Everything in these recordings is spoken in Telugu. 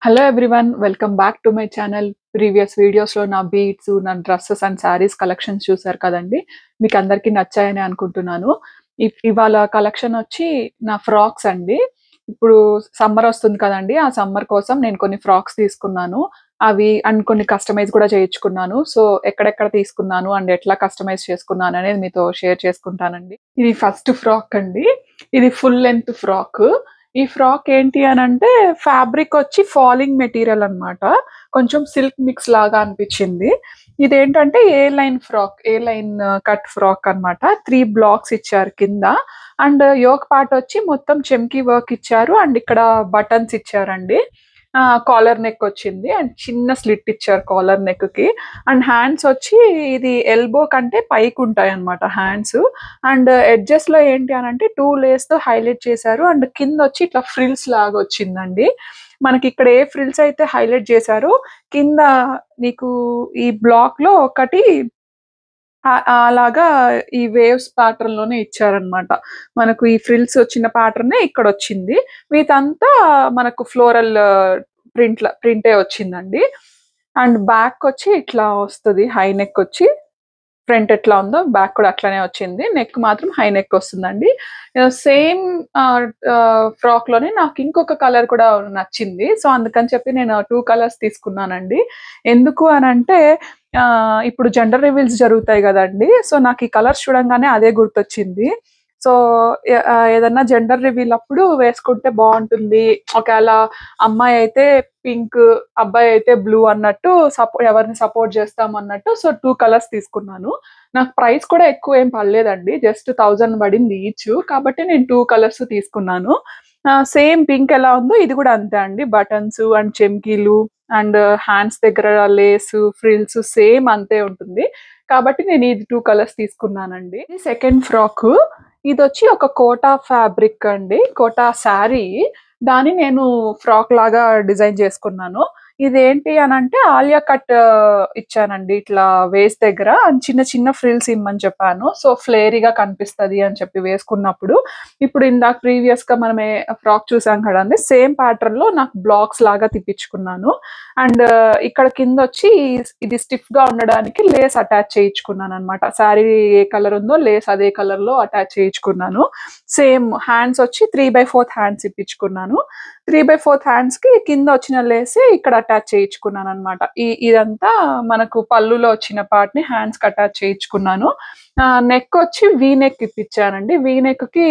Hello everyone welcome back to my channel. Previous వీడియోస్లో నా బీట్స్, నా డ్రెస్సెస్ అండ్ శారీస్ కలెక్షన్స్ చూసారు కదండి. మీకు అందరికీ నచ్చాయని అనుకుంటున్నాను. ఇవాళ కలెక్షన్ వచ్చి నా ఫ్రాక్స్ అండి. ఇప్పుడు సమ్మర్ వస్తుంది కదండి, ఆ సమ్మర్ కోసం నేను కొన్ని ఫ్రాక్స్ తీసుకున్నాను. అవి అండ్ కొన్ని కస్టమైజ్ కూడా చేయించుకున్నాను. సో ఎక్కడెక్కడ తీసుకున్నాను అండ్ ఎట్లా కస్టమైజ్ చేసుకున్నాను అనేది మీతో షేర్ చేసుకుంటానండి. ఇది ఫస్ట్ ఫ్రాక్ అండి. ఇది ఫుల్ లెంత్ ఫ్రాక్. ఈ ఫ్రాక్ ఏంటి అనంటే ఫ్యాబ్రిక్ వచ్చి ఫాలింగ్ మెటీరియల్ అన్నమాట. కొంచెం సిల్క్ మిక్స్ లాగా అనిపించింది. ఇదేంటంటే ఏ లైన్ కట్ ఫ్రాక్ అన్నమాట. 3 బ్లాక్స్ ఇచ్చారు కింద. అండ్ యోక్ పార్ట్ వచ్చి మొత్తం చెమ్కీ వర్క్ ఇచ్చారు. అండ్ ఇక్కడ బటన్స్ ఇచ్చారండి. కాలర్ నెక్ వచ్చింది అండ్ చిన్న స్లిట్ ఇచ్చారు కాలర్ నెక్ కి. అండ్ హ్యాండ్స్ వచ్చి ఇది ఎల్బో కంటే పైకి ఉంటాయి అన్నమాట హ్యాండ్స్. అండ్ ఎడ్జెస్ లో ఏంటి అని అంటే 2 లేస్ తో హైలైట్ చేశారు. అండ్ కింద వచ్చి ఇట్లా ఫ్రిల్స్ లాగా వచ్చిందండి. మనకి ఇక్కడ ఏ ఫ్రిల్స్ అయితే హైలైట్ చేశారో కింద నీకు ఈ బ్లాక్ లో ఒకటి అలాగా ఈ వేవ్స్ ప్యాటర్న్ లోనే ఇచ్చారనమాట. మనకు ఈ ఫ్రిల్స్ వచ్చిన ప్యాటర్న్ ఇక్కడ వచ్చింది. మిగతాంతా మనకు ఫ్లోరల్ ప్రింటే వచ్చిందండి. అండ్ బ్యాక్ వచ్చి ఇట్లా వస్తుంది. హై నెక్ వచ్చి ఫ్రంట్ ఎట్లా ఉందో బ్యాక్ కూడా అట్లానే వచ్చింది. నెక్ మాత్రం హై నెక్ వస్తుందండి. సేమ్ ఫ్రాక్ లోనే నాకు ఇంకొక కలర్ కూడా నచ్చింది. సో అందుకని చెప్పి నేను 2 కలర్స్ తీసుకున్నానండి. ఎందుకు అని అంటే ఇప్పుడు జెండర్ రివీల్స్ జరుగుతాయి కదండి. సో నాకు ఈ కలర్స్ చూడంగానే అదే గుర్తొచ్చింది. సో ఏదన్నా జెండర్ రివీల్ అప్పుడు వేసుకుంటే బాగుంటుంది. ఒకవేళ అమ్మాయి అయితే పింక్, అబ్బాయి అయితే బ్లూ అన్నట్టు ఎవరిని సపోర్ట్ చేస్తాం అన్నట్టు. సో 2 కలర్స్ తీసుకున్నాను. నాకు ప్రైస్ కూడా ఎక్కువ ఏం పడలేదండి. జస్ట్ 1000 పడింది ఈచ్. కాబట్టి నేను 2 కలర్స్ తీసుకున్నాను. సేమ్ పింక్ ఎలా ఉందో ఇది కూడా అంతే అండి. బటన్స్ అండ్ చెమ్కీలు అండ్ హ్యాండ్స్ దగ్గర లేస్ ఫ్రిల్స్ సేమ్ అంతే ఉంటుంది. కాబట్టి నేను ఇది 2 కలర్స్ తీసుకున్నానండి. సెకండ్ ఫ్రాక్ ఇది వచ్చి ఒక కోటా ఫ్యాబ్రిక్ అండి. కోటా శారీ. దాన్ని నేను ఫ్రాక్ లాగా డిజైన్ చేసుకున్నాను. ఇదేంటి అని అంటే ఆలియా కట్ ఇచ్చానండి. ఇట్లా వేస్ట్ దగ్గర చిన్న చిన్న ఫ్రిల్స్ ఇమ్మని చెప్పాను. సో ఫ్లేరీగా కనిపిస్తుంది అని చెప్పి వేసుకున్నప్పుడు. ఇప్పుడు ఇందాక ప్రీవియస్ గా మనం ఫ్రాక్ చూసాం కదండి, సేమ్ ప్యాటర్న్ లో నాకు బ్లాక్స్ లాగా తిప్పించుకున్నాను. అండ్ ఇక్కడ కింద వచ్చి ఇది స్టిఫ్ గా ఉండడానికి లేస్ అటాచ్ చేయించుకున్నాను అనమాట. శారీ ఏ కలర్ ఉందో లేస్ అదే కలర్ లో అటాచ్ చేయించుకున్నాను. సేమ్ హ్యాండ్స్ వచ్చి 3/4 హ్యాండ్స్ ఇప్పించుకున్నాను. 3/4 హ్యాండ్స్ కి కింద వచ్చిన లేసి ఇక్కడ అటాచ్ చేయించుకున్నాను అనమాట. ఇదంతా మనకు పళ్ళులో వచ్చిన పార్ట్ ని హ్యాండ్స్ కి అటాచ్ చేయించుకున్నాను. నెక్ వచ్చి వీ నెక్ ఇప్పించానండి. వీ నెక్ కి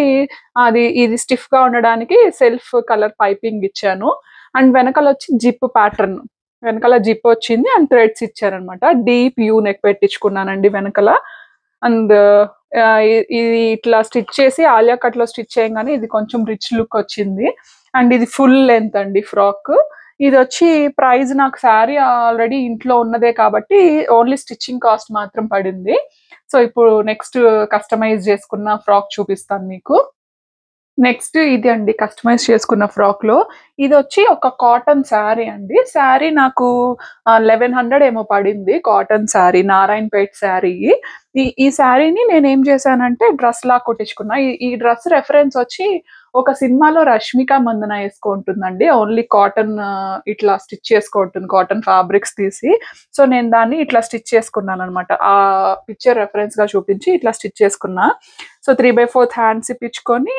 ఇది స్టిఫ్ గా ఉండడానికి సెల్ఫ్ కలర్ పైపింగ్ ఇచ్చాను. అండ్ వెనకాల వచ్చి జిప్ ప్యాటర్న్, వెనకాల జిప్ వచ్చింది అండ్ థ్రెడ్స్ ఇచ్చారనమాట. డీప్ యూ నెక్ పెట్టించుకున్నానండి వెనకాల. అండ్ ఇది ఇట్లా స్టిచ్ చేసి ఆలియా కట్ లో స్టిచ్ చేయగానే ఇది కొంచెం రిచ్ లుక్ వచ్చింది. అండ్ ఇది ఫుల్ లెంత్ అండి ఫ్రాక్. ఇది వచ్చి ప్రైస్ నాకు శారీ ఆల్రెడీ ఇంట్లో ఉన్నదే కాబట్టి ఓన్లీ స్టిచ్చింగ్ కాస్ట్ మాత్రం పడింది. సో ఇప్పుడు నెక్స్ట్ కస్టమైజ్ చేసుకున్న ఫ్రాక్ చూపిస్తాను మీకు. నెక్స్ట్ ఇది అండి కస్టమైజ్ చేసుకున్న ఫ్రాక్ లో. ఇది వచ్చి ఒక కాటన్ శారీ అండి. శారీ నాకు 1100 ఏమో పడింది. కాటన్ శారీ, నారాయణపేట్ శారీ. ఈ శారీని నేను ఏం చేశానంటే డ్రెస్ లా కుట్టించుకున్నా. ఈ డ్రెస్ రెఫరెన్స్ వచ్చి ఒక సినిమాలో రష్మిక మందన వేసుకుంటుందండి. ఓన్లీ కాటన్ ఇట్లా స్టిచ్ చేసుకుంటుంది, కాటన్ ఫ్యాబ్రిక్స్ తీసి. సో నేను దాన్ని ఇట్లా స్టిచ్ చేసుకున్నాను అనమాట. ఆ పిక్చర్ రెఫరెన్స్ గా చూపించి ఇట్లా స్టిచ్ చేసుకున్నా. సో 3/4 హ్యాండ్స్ ఇప్పించుకొని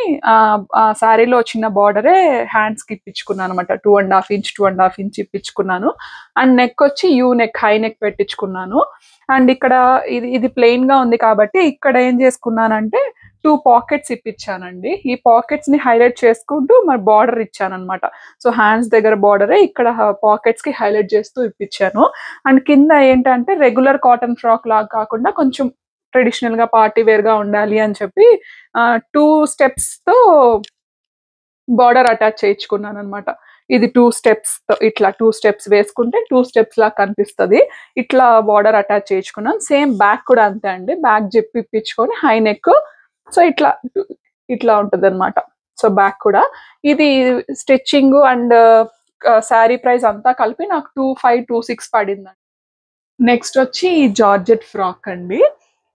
ఆ శారీలో చిన్న బార్డరే హ్యాండ్స్ కి ఇప్పించుకున్నాను అనమాట. 2.5 ఇంచ్ ఇప్పించుకున్నాను. అండ్ నెక్ వచ్చి యూ నెక్, హై నెక్ పెట్టించుకున్నాను. అండ్ ఇక్కడ ఇది ప్లెయిన్ గా ఉంది కాబట్టి ఇక్కడ ఏం చేసుకున్నానంటే 2 పాకెట్స్ ఇప్పించానండి. ఈ పాకెట్స్ ని హైలైట్ చేసుకుంటూ మరి బార్డర్ ఇచ్చాను అనమాట. సో హ్యాండ్స్ దగ్గర బార్డరే ఇక్కడ పాకెట్స్ కి హైలైట్ చేస్తూ ఇప్పించాను. అండ్ కింద ఏంటంటే రెగ్యులర్ కాటన్ ఫ్రాక్ లాగా కాకుండా కొంచెం ట్రెడిషనల్ గా పార్టీ వేర్ గా ఉండాలి అని చెప్పి 2 స్టెప్స్ తో బార్డర్ అటాచ్ చేయించుకున్నాను అనమాట. ఇది 2 స్టెప్స్ తో ఇట్లా 2 స్టెప్స్ వేసుకుంటే 2 స్టెప్స్ లా కనిపిస్తుంది. ఇట్లా బార్డర్ అటాచ్ చేయించుకున్నాను. సేమ్ బ్యాక్ కూడా అంతే అండి. బ్యాక్ జిప్ ఇప్పించుకొని హై నెక్. సో ఇట్లా ఉంటది అనమాట. సో బ్యాక్ కూడా ఇది స్టిచ్చింగ్ అండ్ శారీ ప్రైస్ అంతా కలిపి నాకు 2526 పడిందండి. నెక్స్ట్ వచ్చి జార్జెట్ ఫ్రాక్ అండి.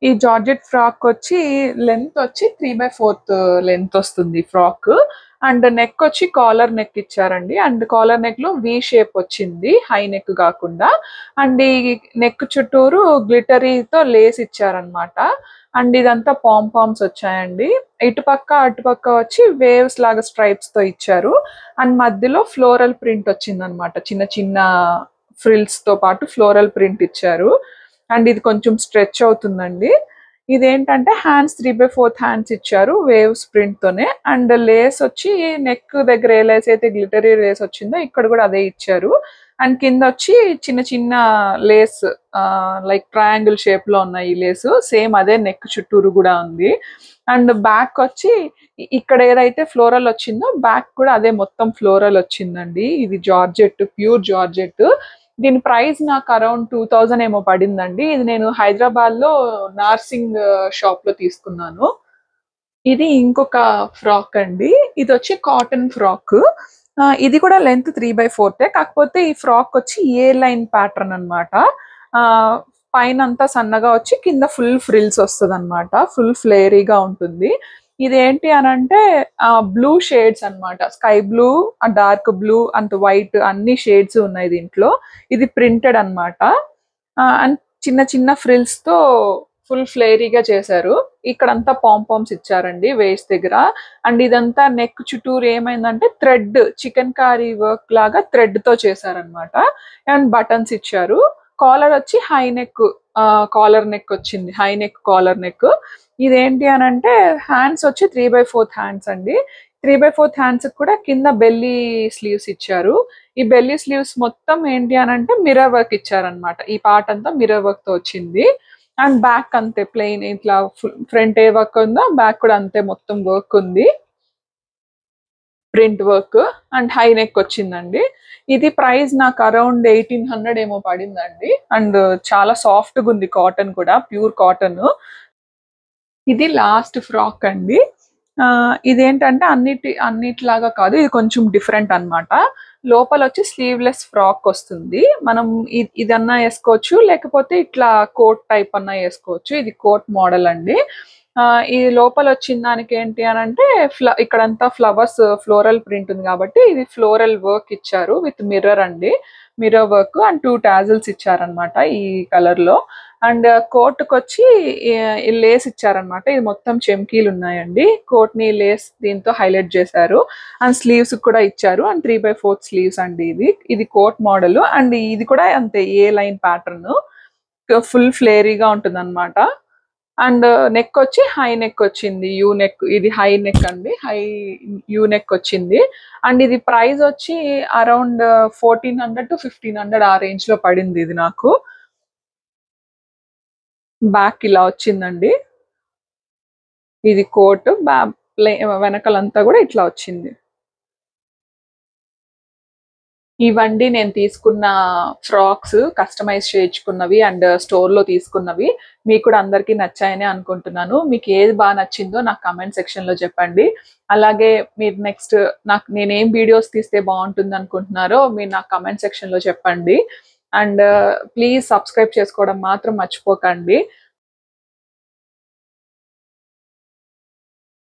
ఈ జార్జెట్ ఫ్రాక్ వచ్చి లెంత్ వచ్చి 3/4 లెంత్ వస్తుంది ఫ్రాక్. అండ్ నెక్ వచ్చి కాలర్ నెక్ ఇచ్చారండి. అండ్ కాలర్ నెక్ లో వి షేప్ వచ్చింది, హై నెక్ కాకుండా. అండ్ ఈ నెక్ చుట్టూరు గ్లిటరీతో లేస్ ఇచ్చారనమాట. అండ్ ఇదంతా పామ్స్ వచ్చాయండి. ఇటుపక్క అటుపక్క వచ్చి వేవ్స్ లాగా స్ట్రైప్స్ తో ఇచ్చారు. అండ్ మధ్యలో ఫ్లోరల్ ప్రింట్ వచ్చింది అనమాట, చిన్న చిన్న ఫ్రిల్స్ తో పాటు ఫ్లోరల్ ప్రింట్ ఇచ్చారు. అండ్ ఇది కొంచెం స్ట్రెచ్ అవుతుందండి. ఇదేంటంటే హ్యాండ్స్ 3/4 హ్యాండ్స్ ఇచ్చారు వేవ్స్ ప్రింట్ తోనే. అండ్ లేస్ వచ్చి నెక్ దగ్గర ఏ లేస్ అయితే గ్లిటరీ లేస్ వచ్చిందో ఇక్కడ కూడా అదే ఇచ్చారు. అండ్ కింద వచ్చి చిన్న చిన్న లేస్ లైక్ ట్రయాంగిల్ షేప్ లో ఉన్నాయి ఈ లేస్, సేమ్ అదే నెక్ చుట్టూరు కూడా ఉంది. అండ్ బ్యాక్ వచ్చి ఇక్కడ ఏదైతే ఫ్లోరల్ వచ్చిందో బ్యాక్ కూడా అదే మొత్తం ఫ్లోరల్ వచ్చిందండి. ఇది జార్జెట్, ప్యూర్ జార్జెట్. దీని ప్రైస్ నాకు అరౌండ్ 2000 ఏమో పడిందండి. ఇది నేను హైదరాబాద్ లో నార్సింగ్ షాప్ లో తీసుకున్నాను. ఇది ఇంకొక ఫ్రాక్ అండి. ఇది వచ్చి కాటన్ ఫ్రాక్. ఇది కూడా లెంత్ 3/4, కాకపోతే ఈ ఫ్రాక్ వచ్చి ఏ లైన్ ప్యాటర్న్ అనమాట. పైన అంతా సన్నగా వచ్చి కింద ఫుల్ ఫ్రిల్స్ వస్తుంది అనమాట, ఫుల్ ఫ్లేరీగా ఉంటుంది. ఇదేంటి అని అంటే బ్లూ షేడ్స్ అన్నమాట, sky blue, dark blue and white అన్ని షేడ్స్ ఉన్నాయి దీంట్లో. ఇది ప్రింటెడ్ అన్నమాట. అండ్ చిన్న చిన్న ఫ్రిల్స్ తో ఫుల్ ఫ్లేరీగా చేశారు. ఇక్కడంతా పాంపామ్స్ ఇచ్చారండి వేస్ట్ దగ్గర. అండ్ ఇదంతా నెక్ చుట్టూరు ఏమైందంటే థ్రెడ్, చికెన్ కారీ వర్క్ లాగా థ్రెడ్ తో చేశారనమాట. అండ్ బటన్స్ ఇచ్చారు. కాలర్ వచ్చి హై నెక్ కాలర్ నెక్ వచ్చింది, హై నెక్ కాలర్ నెక్. ఇదేంటి అని అంటే హ్యాండ్స్ వచ్చి 3/4 హ్యాండ్స్ అండి. 3/4 హ్యాండ్స్ కూడా కింద బెల్లీ స్లీవ్స్ ఇచ్చారు. ఈ బెల్లీ స్లీవ్స్ మొత్తం ఏంటి అని అంటే మిర్రర్ వర్క్ ఇచ్చారనమాట. ఈ పార్ట్ అంతా మిర్రర్ వర్క్ తో వచ్చింది. అండ్ బ్యాక్ అంతే ప్లెయిన్, ఇట్లా ఫ్రంట్ ఏ వర్క్ ఉందో బ్యాక్ కూడా అంతే మొత్తం వర్క్ ఉంది, print work. And high neck వచ్చిందండి. ఇది ప్రైస్ నాకు అరౌండ్ 1800 ఏమో పడిందండి. అండ్ చాలా సాఫ్ట్ గా ఉంది, కాటన్ కూడా ప్యూర్ కాటన్. ఇది లాస్ట్ ఫ్రాక్ అండి. ఇదేంటంటే అన్నిటిలాగా కాదు, ఇది కొంచెం డిఫరెంట్ అన్నమాట. లోపల వచ్చి స్లీవ్లెస్ ఫ్రాక్ వస్తుంది. మనం ఇదన్నా వేసుకోవచ్చు, లేకపోతే ఇట్లా కోట్ టైప్ అన్నా వేసుకోవచ్చు. ఇది కోట్ మోడల్ అండి. ఈ లోపల వచ్చిన దానికి ఏంటి అని అంటే ఇక్కడంతా ఫ్లవర్స్ ఫ్లోరల్ ప్రింట్ ఉంది కాబట్టి ఇది ఫ్లోరల్ వర్క్ ఇచ్చారు విత్ మిర్రర్ అండి, మిర్రర్ వర్క్. అండ్ 2 టాజిల్స్ ఇచ్చారనమాట ఈ కలర్ లో. అండ్ కోట్ కి వచ్చి లేస్ ఇచ్చారనమాట. ఇది మొత్తం చెమ్కీలు ఉన్నాయండి. కోట్ ని లేస్ దీంతో హైలైట్ చేశారు. అండ్ స్లీవ్స్ కూడా ఇచ్చారు. అండ్ 3/4 స్లీవ్స్ అండి. ఇది కోట్ మోడల్. అండ్ ఇది కూడా అంతే ఏ లైన్ ప్యాటర్న్, ఫుల్ ఫ్లేరీగా ఉంటుంది అనమాట. అండ్ నెక్ వచ్చి హై నెక్ వచ్చింది, యూ నెక్. ఇది హై నెక్ అండి, హై యూ నెక్ వచ్చింది. అండ్ ఇది ప్రైస్ వచ్చి అరౌండ్ 1400 to 1500 ఆ రేంజ్ లో పడింది ఇది నాకు. బ్యాక్ ఇలా వచ్చిందండి. ఇది కోట్, వెనకలంతా కూడా ఇట్లా వచ్చింది. ఇవండి నేను తీసుకున్న ఫ్రాక్స్, కస్టమైజ్ చేయించుకున్నవి అండ్ స్టోర్ లో తీసుకున్నవి. మీకు కూడా అందరికీ నచ్చాయని అనుకుంటున్నాను. మీకు ఏది బాగా నచ్చిందో నాకు కమెంట్ సెక్షన్ లో చెప్పండి. అలాగే మీరు నెక్స్ట్ నేనేం వీడియోస్ తీస్తే బాగుంటుంది అనుకుంటున్నారో మీరు నాకు కమెంట్ సెక్షన్ లో చెప్పండి. అండ్ ప్లీజ్ సబ్స్క్రైబ్ చేసుకోవడం మాత్రం మర్చిపోకండి.